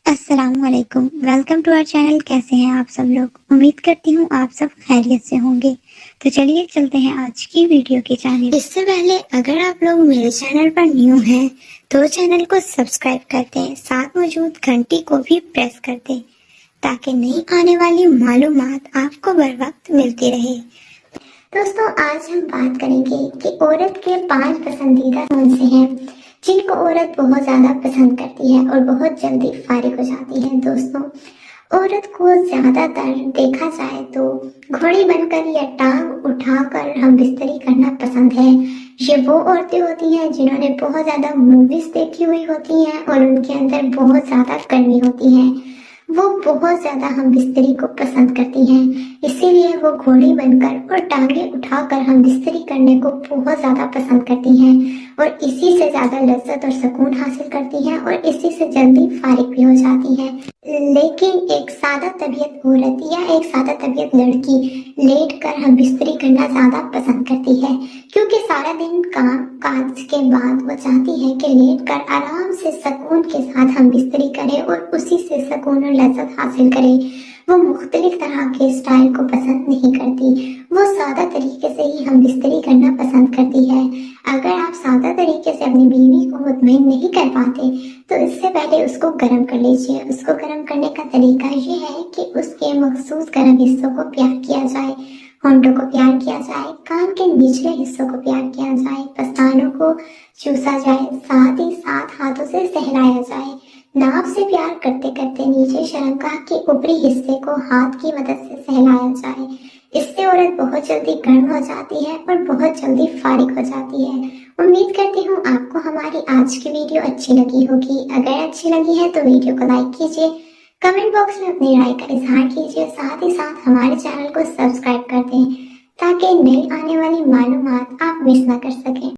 अस्सलामुअलैकुम, welcome to our channel. कैसे हैं आप सब लोग? उम्मीद करती हूँ आप सब खैरियत से होंगे। तो चलिए चलते हैं आज की वीडियो की जानिब। इससे पहले अगर आप लोग मेरे चैनल पर न्यू हैं तो चैनल को सब्सक्राइब कर दें, साथ मौजूद घंटी को भी प्रेस कर दें ताकि नई आने वाली मालूमात आपको बर वक्त मिलती रहे। दोस्तों, आज हम बात करेंगे कि औरत के 5 पसंदीदा कौन से हैं जिनको औरत बहुत ज्यादा पसंद करती है और बहुत जल्दी फारिग हो जाती है। दोस्तों, औरत को ज्यादातर देखा जाए तो घोड़ी बनकर या टांग उठाकर हम बिस्तरी करना पसंद है। ये वो औरतें होती हैं जिन्होंने बहुत ज्यादा मूवीज देखी हुई होती हैं और उनके अंदर बहुत ज्यादा कर्मी होती हैं। वो बहुत ज्यादा हम बिस्तरी को पसंद करती हैं, इसीलिए वो घोड़ी बनकर और टांगे उठाकर हम बिस्तरी करने को बहुत ज्यादा पसंद करती हैं और इसी से ज्यादा लज्जत और सुकून हासिल करती हैं और इसी से जल्दी फारिग भी हो जाती हैं। लेकिन एक सादा तबीयत औरत या एक सादा तबीयत लड़की लेट कर हम बिस्तरी करना ज्यादा पसंद करती है, क्योंकि सारा दिन काम काज के बाद वो चाहती है कि लेट कर आराम से सुकून के साथ हम बिस्तरी करें और उसी से सुकून और लज्जत हासिल करें। वो मुख्तलिफ तरह के स्टाइल को पसंद नहीं करती, वो सादा तरीके से ही हम बिस्तरी करना पसंद करती है। अगर आप सादा तरीके से अपनी बीवी को मुतमईन नहीं कर पाते तो इससे पहले उसको गर्म कर लीजिए। उसको गर्म करने का तरीका ये है कि उसके मखसूस गर्म हिस्सों को प्यार किया जाए, होंठों को प्यार किया जाए, कान के निचले हिस्सों को प्यार किया जाए, पस्तानों को चूसा जाए, साथ ही साथ हाथों से सहलाया जाए। नाक से प्यार करते करते नीचे शर्मगाह के ऊपरी हिस्से को हाथ की मदद से सहलाया जाए। इससे औरत बहुत जल्दी गर्म हो जाती है और बहुत जल्दी फारिग हो जाती है। उम्मीद करती हूँ आपको हमारी आज की वीडियो अच्छी लगी होगी। अगर अच्छी लगी है तो वीडियो को लाइक कीजिए, कमेंट बॉक्स में अपनी राय का इजहार कीजिए, साथ ही साथ हमारे चैनल को सब्सक्राइब कर दें ताकि नई आने वाली मालूमात आप मिस ना कर सकें।